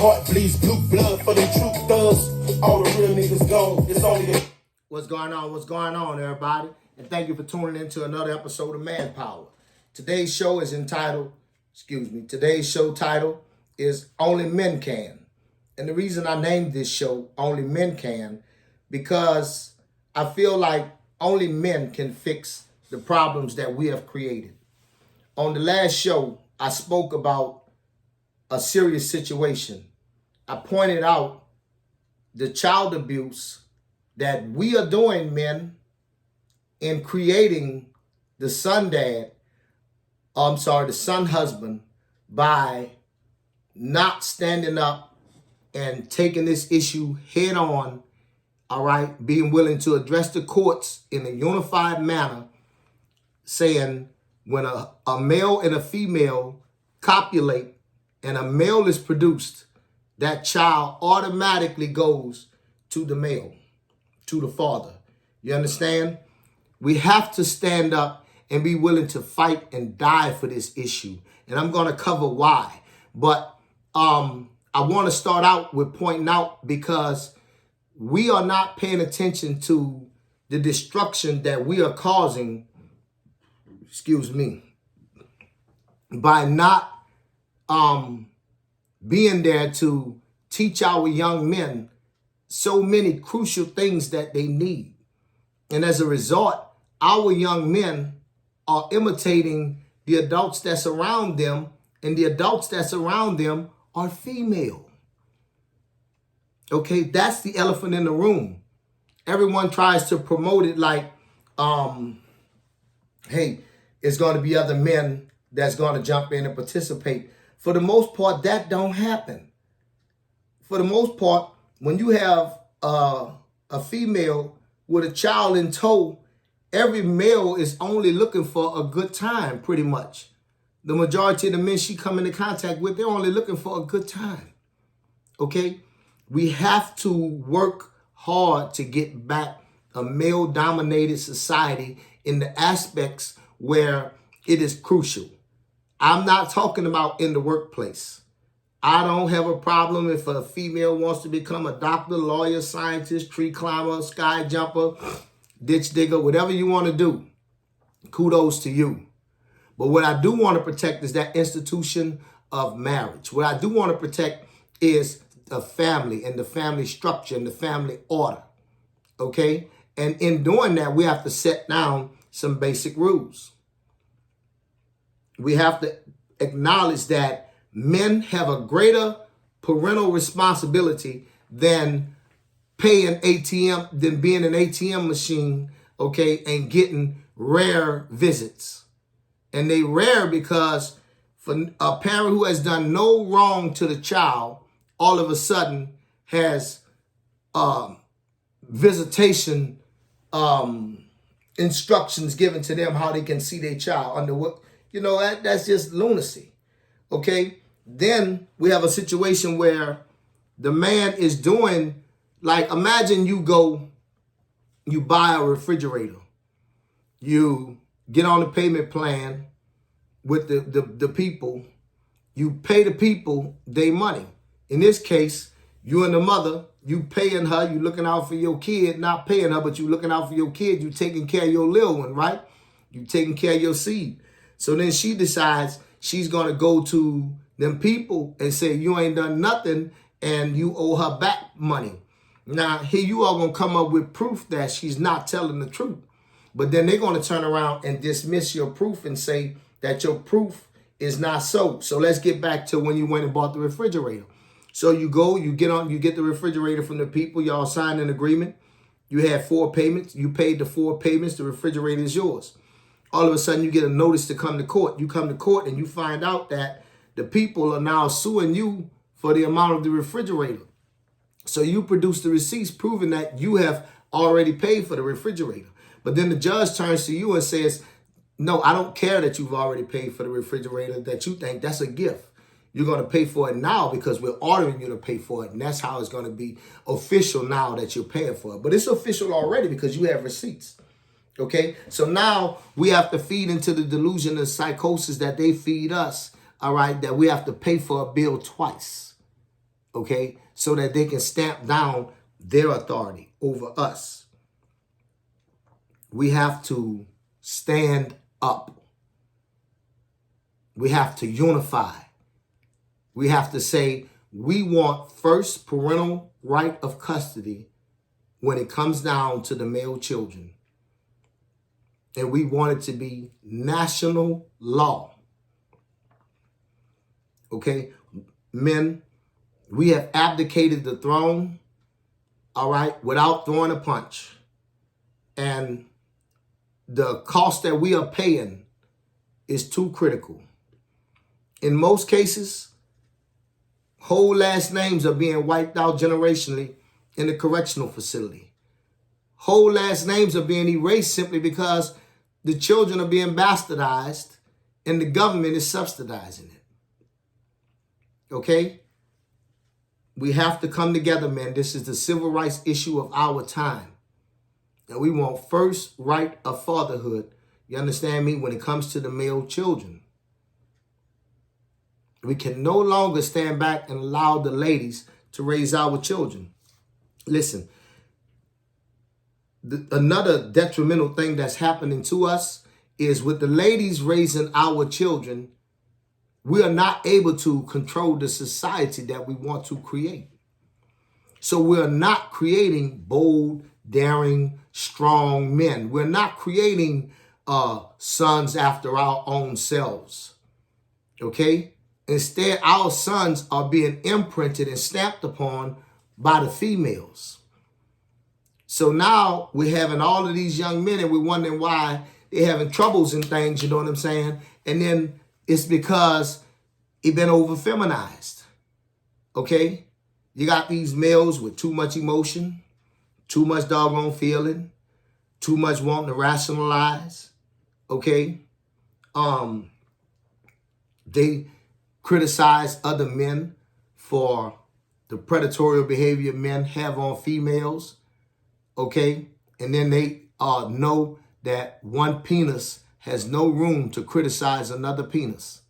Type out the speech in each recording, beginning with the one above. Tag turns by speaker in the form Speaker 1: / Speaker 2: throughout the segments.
Speaker 1: heart bleeds blue blood for the truth thugs. All the real niggas gone. It's only the...
Speaker 2: What's going on? What's going on, everybody? And thank you for tuning in to another episode of ManPower. Today's show is entitled, today's show title is Only Men Can. And the reason I named this show Only Men Can, because I feel like only men can fix the problems that we have created. On the last show, I spoke about a serious situation. I pointed out the child abuse that we are doing, men, in creating the son husband, by not standing up and taking this issue head on, all right, being willing to address the courts in a unified manner, saying when a male and a female copulate and a male is produced, that child automatically goes to the male, to the father. You understand? We have to stand up and be willing to fight and die for this issue. And I'm going to cover why. But I want to start out with pointing out, because we are not paying attention to the destruction that we are causing, by not being there to teach our young men so many crucial things that they need. And as a result, our young men are imitating the adults that surround them, and the adults that surround them are female. Okay, that's the elephant in the room. Everyone tries to promote it like, hey, it's going to be other men that's going to jump in and participate. For the most part, that don't happen. For the most part, when you have a female with a child in tow, every male is only looking for a good time, pretty much. The majority of the men she come into contact with, they're only looking for a good time. Okay? We have to work hard to get back a male-dominated society in the aspects where it is crucial. I'm not talking about in the workplace. I don't have a problem if a female wants to become a doctor, lawyer, scientist, tree climber, sky jumper, ditch digger, whatever you want to do. Kudos to you. But what I do want to protect is that institution of marriage. What I do want to protect is the family and the family structure and the family order. Okay? And in doing that, we have to set down some basic rules. We have to acknowledge that men have a greater parental responsibility than being an ATM machine, okay, and getting rare visits. And they rare because for a parent who has done no wrong to the child, all of a sudden has visitation instructions given to them how they can see their child under what. That's just lunacy, okay? Then we have a situation where the man is doing, like, imagine you buy a refrigerator. You get on the payment plan with the people. You pay the people their money. In this case, you and the mother, you paying her, you looking out for your kid, not paying her, but you looking out for your kid. You taking care of your little one, right? You taking care of your seed. So then she decides she's going to go to them people and say, you ain't done nothing and you owe her back money. Now, here you are going to come up with proof that she's not telling the truth. But then they're going to turn around and dismiss your proof and say that your proof is not so. So let's get back to when you went and bought the refrigerator. So you go, you get the refrigerator from the people. Y'all signed an agreement. You had 4 payments. You paid the 4 payments. The refrigerator is yours. All of a sudden, you get a notice to come to court. You come to court and you find out that the people are now suing you for the amount of the refrigerator. So you produce the receipts proving that you have already paid for the refrigerator. But then the judge turns to you and says, no, I don't care that you've already paid for the refrigerator, that you think that's a gift. You're going to pay for it now because we're ordering you to pay for it. And that's how it's going to be official now that you're paying for it. But it's official already because you have receipts. Okay, so now we have to feed into the delusion of psychosis that they feed us, all right, that we have to pay for a bill twice. okay, so that they can stamp down their authority over us. We have to stand up. We have to unify. We have to say we want first parental right of custody when it comes down to the male children. And we want it to be national law. Okay? Men, we have abdicated the throne, all right, without throwing a punch. And the cost that we are paying is too critical. In most cases, whole last names are being wiped out generationally in the correctional facility. Whole last names are being erased simply because the children are being bastardized and the government is subsidizing it. Okay? We have to come together, man. This is the civil rights issue of our time. And we want first right of fatherhood, you understand me, when it comes to the male children. We can no longer stand back and allow the ladies to raise our children. Listen, another detrimental thing that's happening to us is with the ladies raising our children, we are not able to control the society that we want to create. So we're not creating bold, daring, strong men. We're not creating sons after our own selves. Okay? Instead, our sons are being imprinted and stamped upon by the females. So now we're having all of these young men and we're wondering why they're having troubles and things, you know what I'm saying? And then it's because it's been over feminized. Okay? You got these males with too much emotion, too much doggone feeling, too much wanting to rationalize. Okay? They criticize other men for the predatory behavior men have on females. Okay? And then they know that one penis has no room to criticize another penis.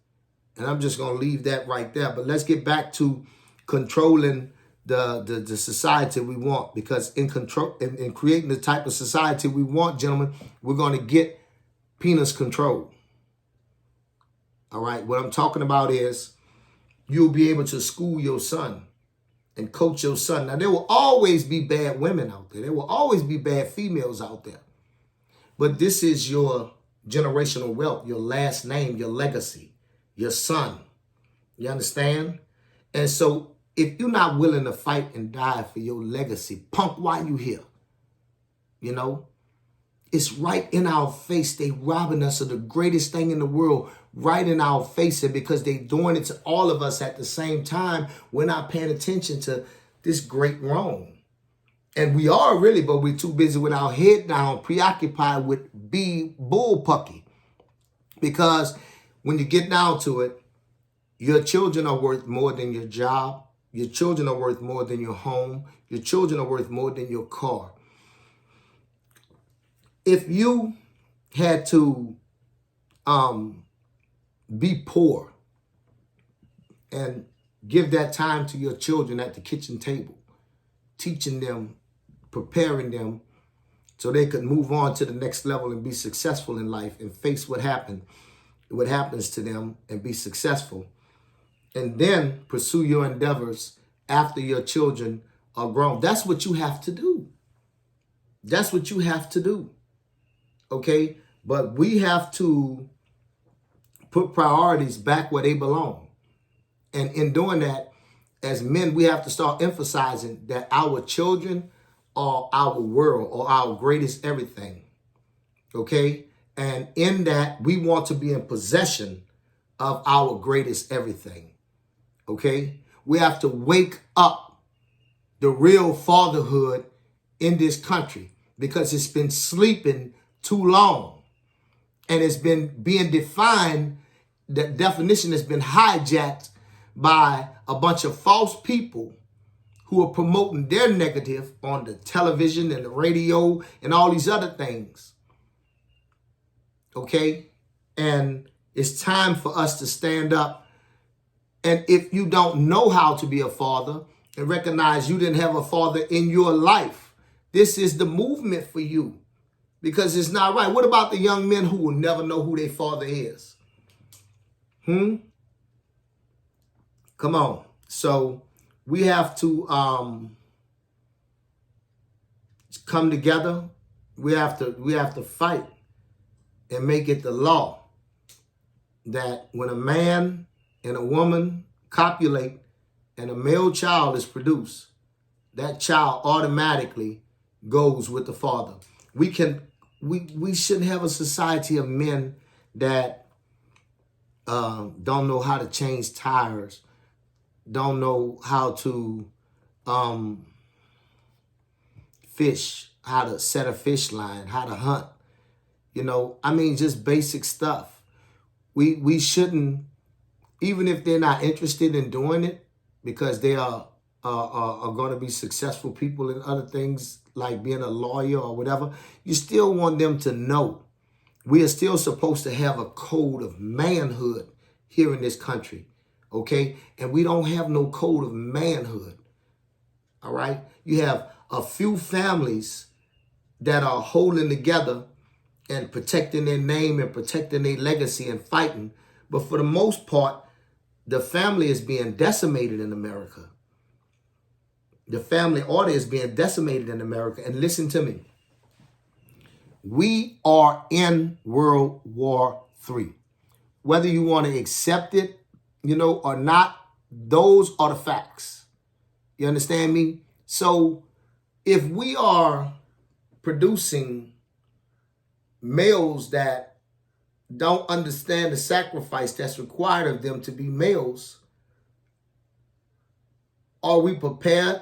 Speaker 2: And I'm just going to leave that right there. But let's get back to controlling the society we want. Because in creating the type of society we want, gentlemen, we're going to get penis control. All right? What I'm talking about is you'll be able to school your son and coach your son. Now, there will always be bad women out there. There will always be bad females out there. But this is your generational wealth, your last name, your legacy, your son. You understand? And so if you're not willing to fight and die for your legacy, punk, why you here? You know? It's right in our face. They robbing us of the greatest thing in the world, right in our face. And because they doing it to all of us at the same time, we're not paying attention to this great wrong. And we are really, but we're too busy with our head down, preoccupied with bullpucky. Because when you get down to it, your children are worth more than your job. Your children are worth more than your home. Your children are worth more than your car. If you had to be poor and give that time to your children at the kitchen table, teaching them, preparing them so they could move on to the next level and be successful in life and face what happens to them and be successful, and then pursue your endeavors after your children are grown. That's what you have to do. That's what you have to do. Okay? But we have to put priorities back where they belong. And in doing that, as men, we have to start emphasizing that our children are our world or our greatest everything. Okay? And in that, we want to be in possession of our greatest everything. Okay? We have to wake up the real fatherhood in this country because it's been sleeping too long. And it's been being defined, the definition has been hijacked by a bunch of false people who are promoting their negative on the television and the radio and all these other things. Okay? And it's time for us to stand up And if you don't know how to be a father and recognize you didn't have a father in your life, this is the movement for you, because it's not right. What about the young men who will never know who their father is? Come on. So we have to come together. We have to fight and make it the law that when a man and a woman copulate and a male child is produced, that child automatically goes with the father. We shouldn't have a society of men that don't know how to change tires, don't know how to fish, how to set a fish line, how to hunt. Just basic stuff. We shouldn't, even if they're not interested in doing it, because they are going to be successful people in other things like being a lawyer or whatever, you still want them to know we are still supposed to have a code of manhood here in this country, okay? And we don't have no code of manhood, all right? You have a few families that are holding together and protecting their name and protecting their legacy and fighting. But for the most part, the family is being decimated in America. The family order is being decimated in America. And listen to me. We are in World War III. Whether you want to accept it, or not, those are the facts. You understand me? So if we are producing males that don't understand the sacrifice that's required of them to be males, are we prepared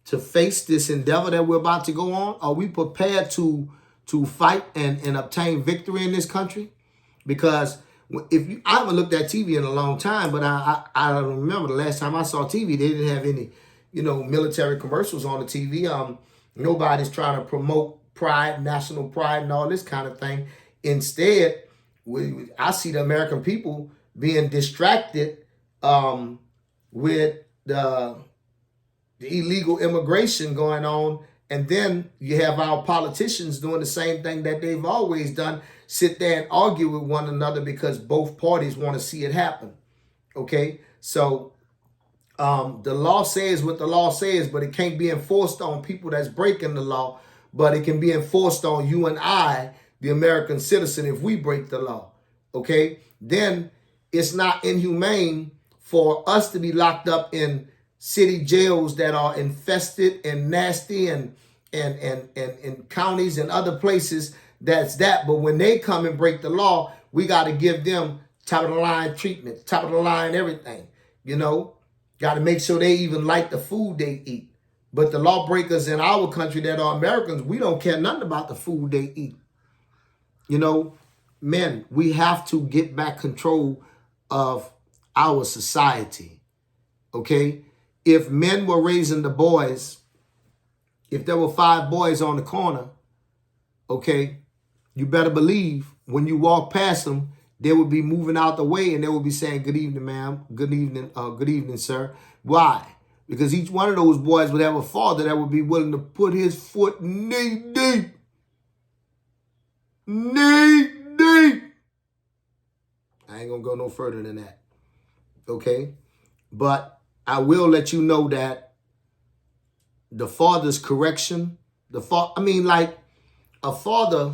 Speaker 2: to face this endeavor that we're about to go on? Are we prepared to fight and obtain victory in this country? Because I haven't looked at TV in a long time, but I don't remember the last time I saw TV. They didn't have any, military commercials on the TV. Nobody's trying to promote pride, national pride, and all this kind of thing. Instead, I see the American people being distracted with the illegal immigration going on. And then you have our politicians doing the same thing that they've always done, sit there and argue with one another because both parties want to see it happen. Okay? So the law says what the law says, but it can't be enforced on people that's breaking the law, but it can be enforced on you and I, the American citizen, if we break the law. Okay? Then it's not inhumane for us to be locked up in city jails that are infested and nasty and counties and other places that's that. But when they come and break the law, we got to give them top of the line treatment, top of the line everything, got to make sure they even like the food they eat. But the lawbreakers in our country that are Americans, we don't care nothing about the food they eat. Men, we have to get back control of our society. Okay? If men were raising the boys, if there were 5 boys on the corner, okay, you better believe when you walk past them, they would be moving out the way and they would be saying, "Good evening, ma'am. Good evening, sir." Why? Because each one of those boys would have a father that would be willing to put his foot knee deep. Knee deep. I ain't going to go no further than that. Okay? But I will let you know that the father's correction, like a father,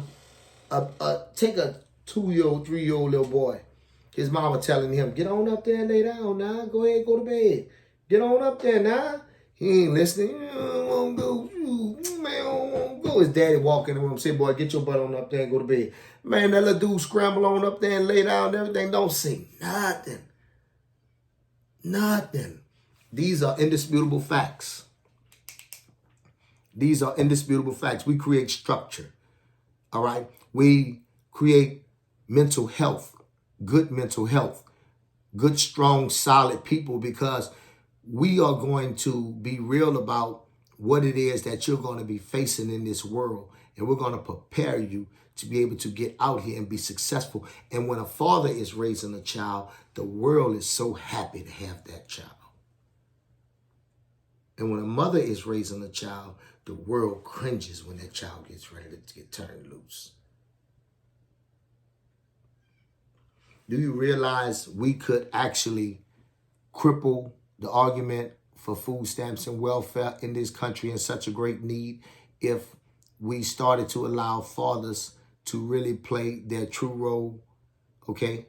Speaker 2: take a 2-year-old, 3-year-old little boy. His mama telling him, "Get on up there and lay down now. Go ahead, go to bed. Get on up there now." He ain't listening. "I don't want to go. Man, I don't want to go." His daddy walk in the room, say, "Boy, get your butt on up there and go to bed." Man, that little dude scramble on up there and lay down and everything. Don't say nothing. Nothing. These are indisputable facts. These are indisputable facts. We create structure. All right? We create mental health, good, strong, solid people, because we are going to be real about what it is that you're going to be facing in this world. And we're going to prepare you to be able to get out here and be successful. And when a father is raising a child, the world is so happy to have that child. And when a mother is raising a child, the world cringes when that child gets ready to get turned loose. Do you realize we could actually cripple the argument for food stamps and welfare in this country in such a great need if we started to allow fathers to really play their true role, okay?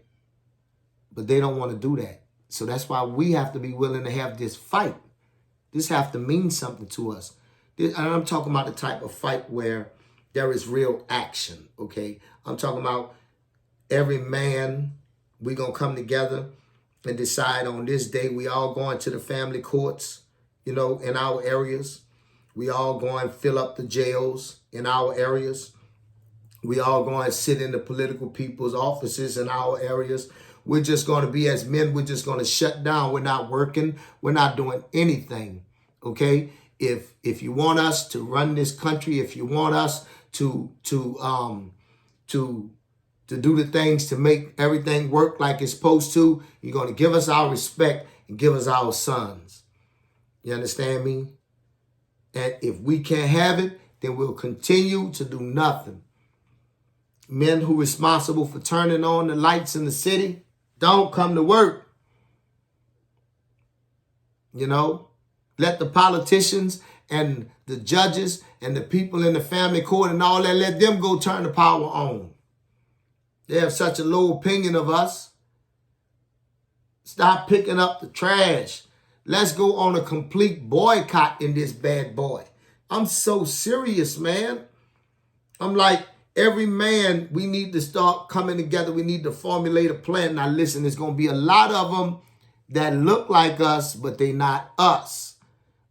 Speaker 2: But they don't want to do that. So that's why we have to be willing to have this fight. This have to mean something to us. And I'm talking about the type of fight where there is real action, okay? I'm talking about every man, we're going to come together and decide on this day we all going to the family courts, in our areas. We all going to fill up the jails in our areas. We all going to sit in the political people's offices in our areas. We're just going to be, as men, we're just going to shut down. We're not working. We're not doing anything, okay? If you want us to run this country, if you want us to do the things to make everything work like it's supposed to, you're going to give us our respect and give us our sons. You understand me? And if we can't have it, then we'll continue to do nothing. Men who are responsible for turning on the lights in the city, don't come to work. Let the politicians and the judges and the people in the family court and all that, let them go turn the power on. They have such a low opinion of us. Stop picking up the trash. Let's go on a complete boycott in this bad boy. I'm so serious, man. I'm like, every man, we need to start coming together. We need to formulate a plan. Now, listen, there's going to be a lot of them that look like us, but they not us,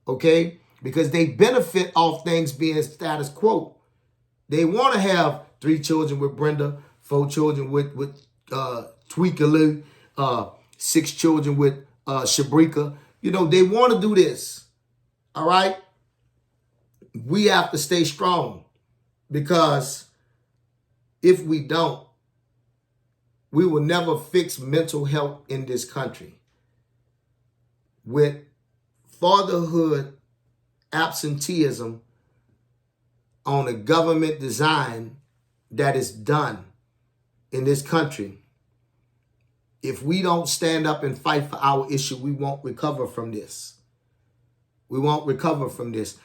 Speaker 2: okay? Because they benefit off things being status quo. They want to have 3 children with Brenda, 4 children with Tweakaloo, 6 children with Shabrika. They want to do this, all right? We have to stay strong because if we don't, we will never fix mental health in this country. With fatherhood absenteeism on a government design that is done in this country, if we don't stand up and fight for our issue, we won't recover from this. We won't recover from this.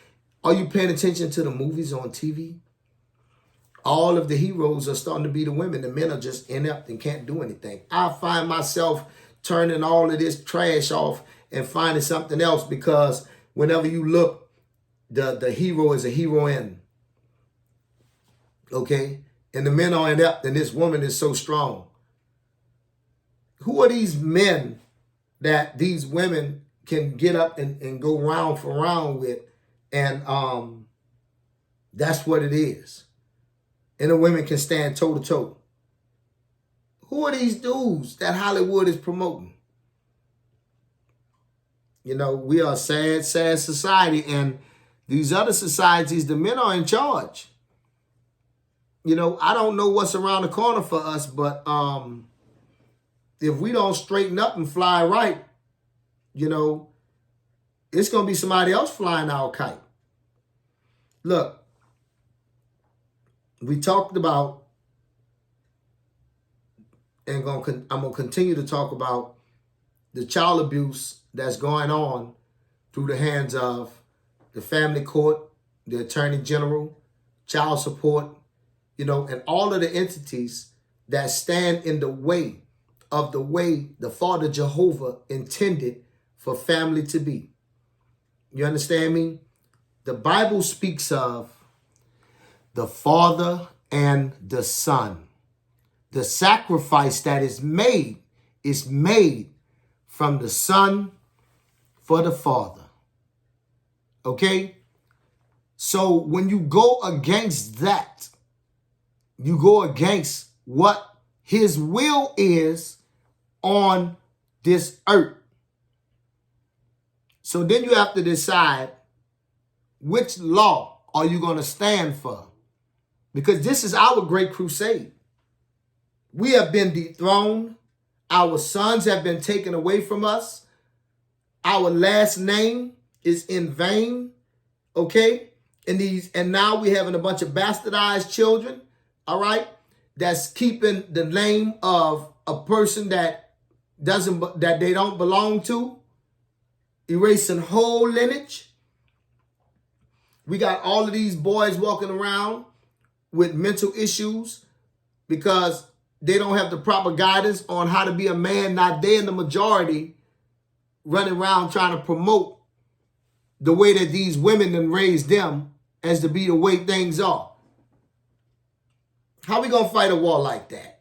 Speaker 2: Are you paying attention to the movies on TV? All of the heroes are starting to be the women. The men are just inept and can't do anything. I find myself turning all of this trash off and finding something else because whenever you look, the hero is a heroine. Okay? And the men are inept and this woman is so strong. Who are these men that these women can get up and go round for round with? And that's what it is. And the women can stand toe to toe. Who are these dudes that Hollywood is promoting? We are a sad, sad society. And these other societies, the men are in charge. I don't know what's around the corner for us, but if we don't straighten up and fly right, it's going to be somebody else flying our kite. Look, we talked about, and I'm going to continue to talk about the child abuse that's going on through the hands of the family court, the attorney general, child support, and all of the entities that stand in the way of the way the Father Jehovah intended for family to be. You understand me? The Bible speaks of the Father and the Son. The sacrifice that is made from the Son for the Father. Okay? So when you go against that, you go against what His will is on this earth. So then you have to decide which law are you going to stand for? Because this is our great crusade. We have been dethroned. Our sons have been taken away from us. Our last name is in vain. Okay? And now we're having a bunch of bastardized children, all right, that's keeping the name of a person that they don't belong to, erasing whole lineage. We got all of these boys walking around with mental issues because they don't have the proper guidance on how to be a man. Not they in the majority running around trying to promote the way that these women then raised them as to be the way things are. How we gonna fight a war like that?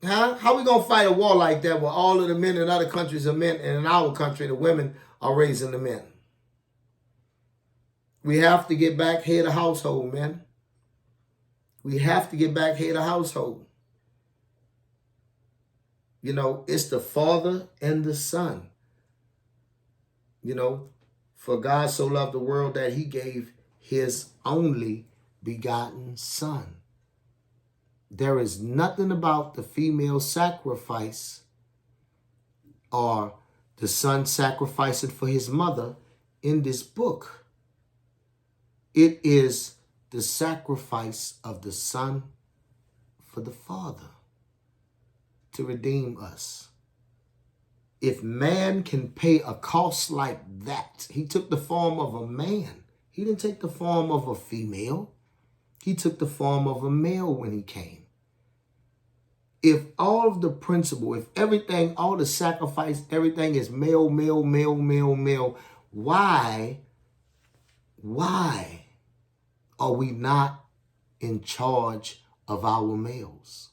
Speaker 2: Huh? How we gonna fight a war like that where all of the men in other countries are men, and in our country the women are raising the men? We have to get back head of household, man. We have to get back head of household. You know, it's the Father and the Son. You know, for God so loved the world that he gave his only begotten Son. There is nothing about the female sacrifice or the son sacrificing for his mother in this book. It is the sacrifice of the Son for the Father to redeem us. If man can pay a cost like that, he took the form of a man. He didn't take the form of a female. He took the form of a male when he came. If all of the principle, if everything, all the sacrifice, everything is male, male, male, male, male, why are we not in charge of our males?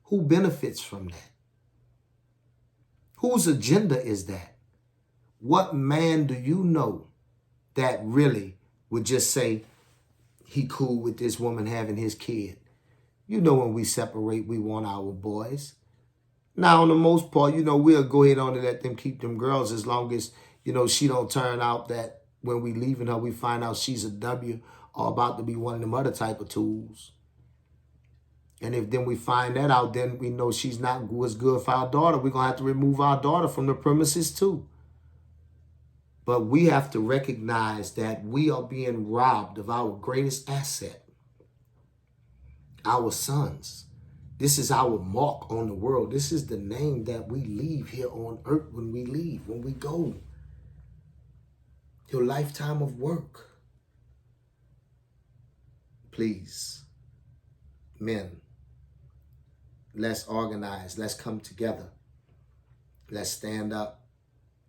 Speaker 2: Who benefits from that? Whose agenda is that? What man do you know that really would just say he cool with this woman having his kid? You know, when we separate, we want our boys. Now, on the most part, you know, we'll go ahead on and let them keep them girls as long as, you know, she don't turn out that when we leaving her, we find out she's a W or about to be one of them other type of tools. And if then we find that out, then we know she's not as good for our daughter. We're going to have to remove our daughter from the premises too. But we have to recognize that we are being robbed of our greatest asset, our sons. This is our mark on the world. This is the name that we leave here on earth when we leave, when we go. Your lifetime of work. Please, men, let's organize. Let's come together. Let's stand up.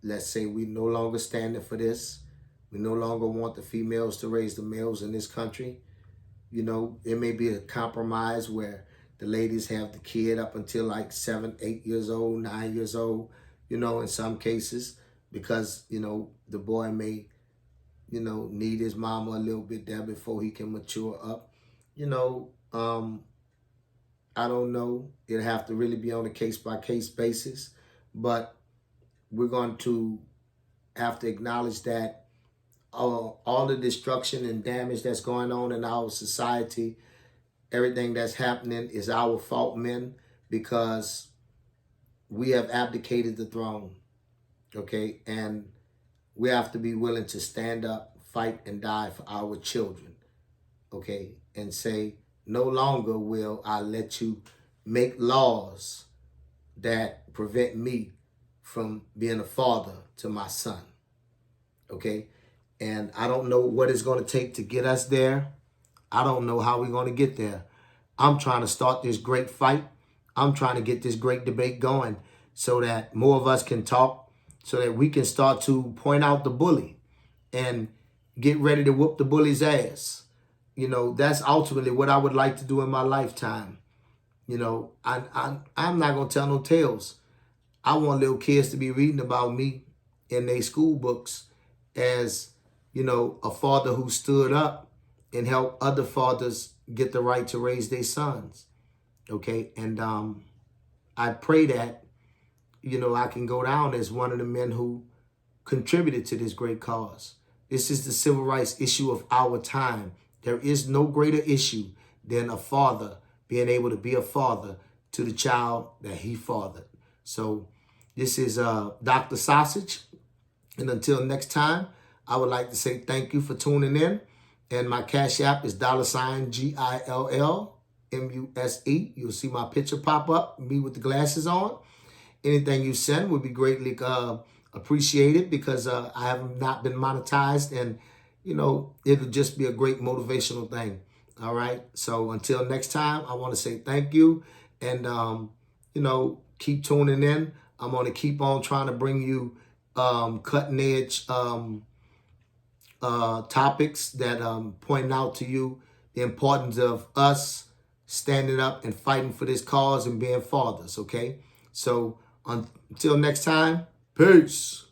Speaker 2: Let's say we no longer standing for this. We no longer want the females to raise the males in this country. You know, it may be a compromise where the ladies have the kid up until like 7, 8 years old, 9 years old, you know, in some cases, because, you know, the boy may, you know, need his mama a little bit there before he can mature up. You know, I don't know. It'll have to really be on a case-by-case basis, but we're going to have to acknowledge that all the destruction and damage that's going on in our society, everything that's happening is our fault, men, because we have abdicated the throne, okay? And we have to be willing to stand up, fight, and die for our children, okay? And say, no longer will I let you make laws that prevent me from being a father to my son, okay? And I don't know what it's going to take to get us there. I don't know how we're going to get there. I'm trying to start this great fight. I'm trying to get this great debate going so that more of us can talk, so that we can start to point out the bully and get ready to whoop the bully's ass. You know, that's ultimately what I would like to do in my lifetime. You know, I'm not going to tell no tales. I want little kids to be reading about me in their school books as, you know, a father who stood up and helped other fathers get the right to raise their sons. Okay. And I pray that, you know, I can go down as one of the men who contributed to this great cause. This is the civil rights issue of our time. There is no greater issue than a father being able to be a father to the child that he fathered. So this is Dr. Sausage. And until next time, I would like to say thank you for tuning in. And my Cash App is $GILLMUSE. You'll see my picture pop up, me with the glasses on. Anything you send would be greatly appreciated because I have not been monetized, and it'll just be a great motivational thing. All right. So until next time, I want to say thank you, and keep tuning in. I'm going to keep on trying to bring you cutting edge topics that point out to you the importance of us standing up and fighting for this cause and being fathers. Okay. So until next time, peace.